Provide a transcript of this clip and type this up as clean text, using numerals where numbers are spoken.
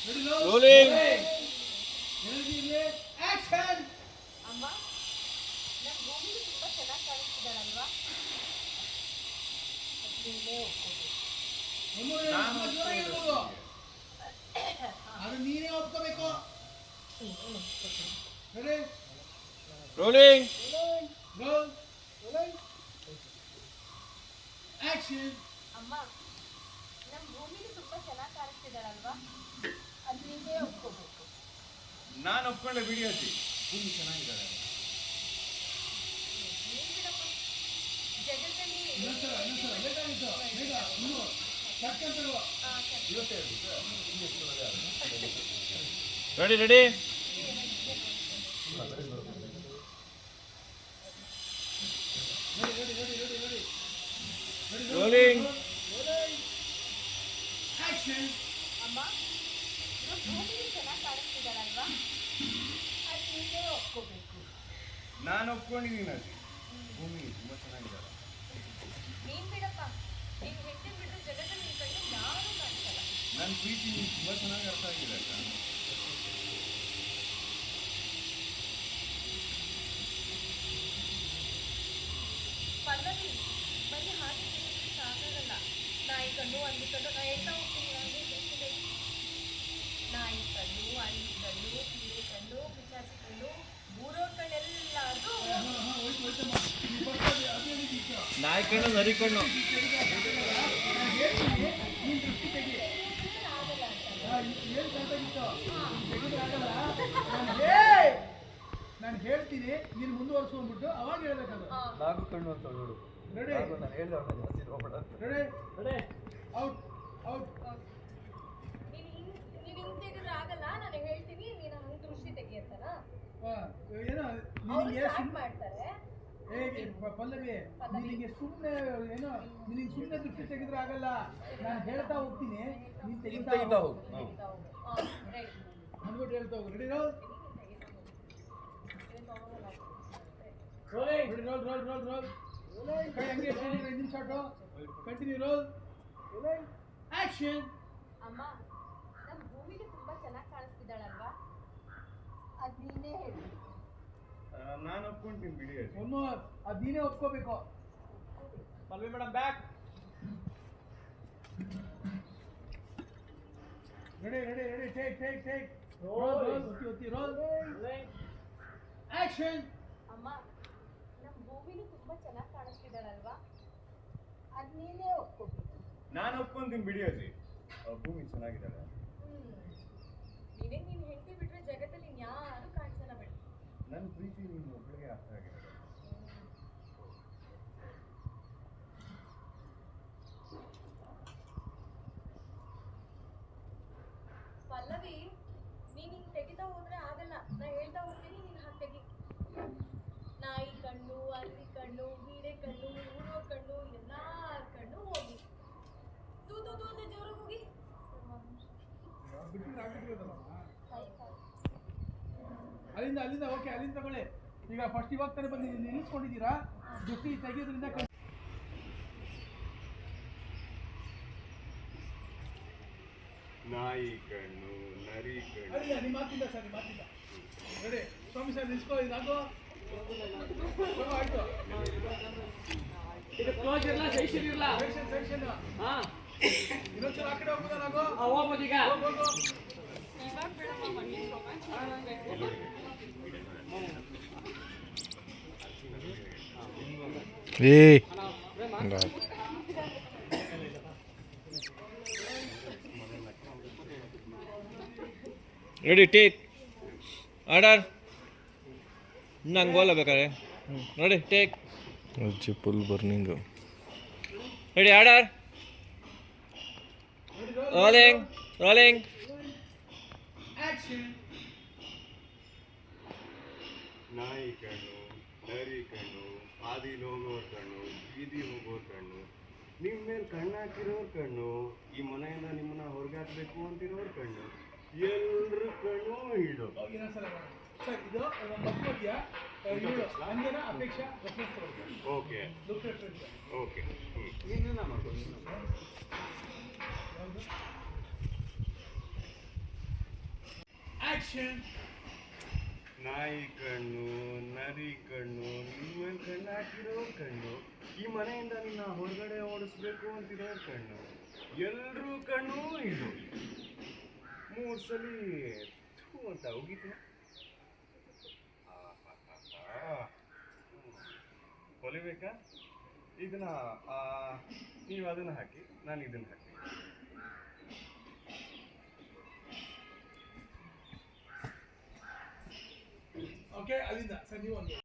Rolling. Action. ಅಮ್ಮ ನಮ್ಮ ಭೂಮಿ ತುಂಬಾ ಚೆನ್ನಾಗಿ ಕಾಣಿಸ್ತಿದ್ದಾಳಲ್ವಾ? ಅದು ನೀನೇ ಒಪ್ಕೋಬೇಕು. ರೋಲಿಂಗ್. ಆಕ್ಷನ್. ಅಮ್ಮ ನಮ್ಮ ಭೂಮಿ ತುಂಬಾ ಚೆನ್ನಾಗಿ ಕಾಣಿಸ್ತಿದ್ದಾಳಲ್ವಾ? ಅದು ನೀವೇ ಒಪ್ಕೋಬೇಕು. ನಾನು ಒಪ್ಕೊಂಡೆ ವಿಡಿಯೋಸಿ ಭೂಮಿ ಚೆನ್ನಾಗಿದ್ದಾಳೆ. ನೀನ್ ಬಿಡಪ್ಪ, ಜಗತ್ತಲ್ಲಿ ರೆಡಿ ರೆಡಿ. ರೋಲಿಂಗ್. ಆಕ್ಷನ್. ಅಮ್ಮ ನಮ್ಮ ಭೂಮಿ ಚೆನ್ನಾಗಿ ಕಾಣಿಸ್ತಿದ್ದಾಳಲ್ವಾ? ಅದು ನೀವೇ ಒಪ್ಕೋಬೇಕು. ನಾನು ಒಪ್ಕೊಂಡಿದ್ದೀನಿ ಅದು ಭೂಮಿ ತುಂಬ ಚೆನ್ನಾಗಿದ್ದಾಳೆ. ನೀನ್ ಬಿಡಪ್ಪ, ನೀನ್ ಹೆಂಡತಿ ಬಿಟ್ಟು ಜಗತ್ತಲ್ಲಿ ನಿನ್ ಕಣ್ಣು ಯಾರು ಕಾಣಿಸಲ್ಲ. ನನ್ನ ಪ್ರೀತಿ ನಿಮ್ಗೆ ತುಂಬ ಚೆನ್ನಾಗಿ ಅರ್ಥ ಆಗಿದೆ ಅಕ್ಕ. ಪಲ್ಲವಿ ಬರೀ ಹಾಗೆ ಕೇಳಿದ್ರೆ ಸಾಕಾಗಲ್ಲ. ನಾಯಿ ಕಣ್ಣು ಅಲ್ಲಿ ಕಣ್ಣು ನಾ ಹೇಳ್ತಾ ಹೋಗ್ತೀನಿ. ನನಗೆ ಗೊತ್ತಿದೆ. ನಾಯಿ ಕಣ್ಣು, ಅಲ್ಲಿ ಕಣ್ಣು, ಕೀರೆ ಕಣ್ಣು, ಪಿಚಾಚಿ ಕಣ್ಣು, ಊರೋರ್ ಕಣ್ಣೆಲ್ಲದು. ನಾಯಿ ಕಣ್ಣು ನರಿ ಕಣ್ಣು. ನಾನು ಹೇಳ್ತೀನಿ, ನೀನು ಮುಂದುವರ್ಸ್ಕೊಂಡ್ಬಿಟ್ಟು ಅವಾಗ ಹೇಳ್ಬೇಕಲ್ಲ. ನಾಲ್ಕು ಕಣ್ಣು ಅಂತ ನೋಡು. ರೆಡಿ. ನಾನು ಹೇಳ್ದೆ ಅವನಿಗೆ ಜಾಸ್ತಿ ನೋಡ್ಬೇಡ ಅಂತ. ರೆಡಿ. Out out. ನೀನು ಹಿಂಗ್ ತೆಗೆದ್ರೆ ಆಗಲ್ಲ. ನಾನು ಹೇಳ್ತೀನಿ, ನೀನು ಹಂಗೆ ದೃಷ್ಟಿ ತೆಗಿಯತ್ತಲ್ಲ. ಏನೋ ಅವ್ರು ನಿನಗೆ ಸ್ಟಾರ್ಟ್ ಮಾಡ್ತಾರೆ. ಪಲ್ಲವಿ, ನಿನಗೆ ಸುಮ್ಮನೆ ಏನೋ ನಿನಗೆ ಸುಮ್ಮನೆ ದೃಷ್ಟಿ ತೆಗೆದ್ರೆ ಆಗಲ್ಲ. ನಾನು ಹೇಳ್ತಾ ಹೋಗ್ತೀನಿ, ನೀನು ತೆಗಿತಾ ತೆಗಿತಾ ಹೋಗು. ರೆಡಿ ಅಂದ್ಬಿಟ್ಟು ಹೇಳ್ತಾ ಹೋಗು. Ready roll. ಕೈ ಹಂಗೆ 5 ನಿಮಿಷ ಕಂಟಿನ್ಯೂ. ರೋಲ್. ಆಕ್ಷನ್. ಅಮ್ಮ ನಮ್ಮ ಭೂಮಿಗೆ ತುಂಬಾ ಚೆನ್ನಾಗಿ ಕಾಣಿಸ್ತಿದ್ದಾಳಲ್ವಾ? ಅದು ನೀನೇ ಹೇಳಿ. ನಾನು ಒಪ್ಕೊಂತೀನಿ ವಿಡಿಯೋಸಿ. ಒನ್ ಮೋರ್, ಅದು ನೀನೇ ಒಪ್ಕೋಬೇಕು. Pallavi madam back. Ready. Take. Roll. Action. ಅಮ್ಮ ನಮ್ಮ ಭೂಮಿಗೆ ತುಂಬಾ ಚೆನ್ನಾಗಿ ಕಾಣಿಸ್ತಿದ್ದಾಳಲ್ವಾ? ಅದು ನೀನೇ ಒಪ್ಕೋಬೇಕು. ನಾನು ಒಪ್ಕೊಂತೀನಿ ವಿಡಿಯೋಸಿ ಭೂಮಿ ಚೆನ್ನಾಗಿದ್ದಾಳೆ. ನೀನೇ ನೀನು ಹೆಂಡತಿ ಬಿಟ್ರೆ ಜಗತ್ತಲ್ಲಿ ಯಾರು ಕಾಣಿಸಲ್ಲ ಬಿಡು. ನನ್ನ ಪ್ರೀತಿ ನಿಮ್ಮ ಒಬ್ಬಳಿಗೆ ಅರ್ಥ ಆಗಿದೆ. ಪಲ್ಲವಿ, ನೀನು ಹಿಂಗೆ ತೆಗಿತಾ ಹೋದ್ರೆ ಆಗಲ್ಲ. ನಾ ಹೇಳ್ತಾ ಹೋಗ್ತೀನಿ, ನೀನು ಹಾಗೆ ತೆಗಿ. ನಾಯಿ ಕಣ್ಣು, ಅಲ್ಲಿ ಕಣ್ಣು, ಹೀರೆ ಕಣ್ಣು, ಊರೋ ಕಣ್ಣು, ಎಲ್ಲಾರ ಕಣ್ಣು ಹೋಗಿ ತೂತು ಜೋರಾಗಿ ಹೋಗಿ. ಅಲ್ಲಿಂದ ಓಕೆ, ಅಲ್ಲಿಂದ ತಗೊಳ್ಳಿ. ಈಗ ಫಸ್ಟ್ ಇವಾಗ ತಾನೇ ಬಂದು ನಿಲ್ಲಿಸ್ಕೊಂಡಿದ್ದೀರಾ. ದೃಷ್ಟಿ ತೆಗೆಯೋದ್ರಿಂದ ನಾಯಿ ಕಣ್ಣು ನರಿ ಕಣ್ಣು. ನಿಮ್ಮ ಮಾತಿಲ್ಲ ಸರ್, ನಿಮ್ಮ ಮಾತಿಲ್ಲ. ರೆಡಿ. ಸ್ವಾಮಿ ಸರ್ ನಿಲ್ಸ್ಕೊ. ಇದಾಗೋ ಆಯ್ತು. ಸೆಕ್ಷನ್ ಇನ್ನೊಂದ್ಸಲ ಆ ಕಡೆ ಹೋಗ್ಬೋದಾ? ನಾಗೋ ಹೋಗು. Ready take order. ನಂಗೆ ಬೋಲ ಬೇಕಾರೆ ready take. Full burning. Ready order. Rolling. ನಾಯಿ ಕಣ್ಣು ನರಿ ಕಣ್ಣು, ಹಾದಿಲಿ ಹೋಗೋರ್ ಕಣ್ಣು, ಬೀದಿ ಹೋಗೋರ್ ಕಣ್ಣು, ನಿಮ್ಮ ಮೇಲೆ ಕಣ್ಣು ಹಾಕಿರೋರ್ ಕಣ್ಣು, ಈ ಮನೆಯಿಂದ ನಿಮ್ಮನ್ನ ಹೊರಗಾಕ್ಬೇಕು ಅಂತಿರೋರ್ ಕಣ್ಣು, ಎಲ್ರ ಕಣ್ಣು ಹಿಡು. ಇದು ಅಪೇಕ್ಷೆ. Okay okay. ಆಕ್ಷನ್. ನಾಯಿ ಕಣ್ಣು, ನರಿ ಕಣ್ಣು, ನಿಮ್ಮ ಮೇಲೆ ಕಣ್ಣು ಹಾಕಿರೋ ಕಣ್ಣು, ಈ ಮನೆಯಿಂದ ನಿನ್ನ ಹೊರಗಡೆ ಓಡಿಸ್ಬೇಕು ಅಂತಿರೋ ಕಣ್ಣು, ಎಲ್ರೂ ಕಣ್ಣು ಇದು. 3 ಸಲ ಥೂ ಅಂತ ಹೋಗಿತ್ತು. ಹೊಲಿಬೇಕಾ? ಇದನ್ನ ನೀವು ಅದನ್ನು ಹಾಕಿ, ನಾನು ಇದನ್ನು ಹಾಕಿ. ಓಕೆ, ಅಲ್ಲಿಂದ ಸರ್ ನೀವು ಒಂದು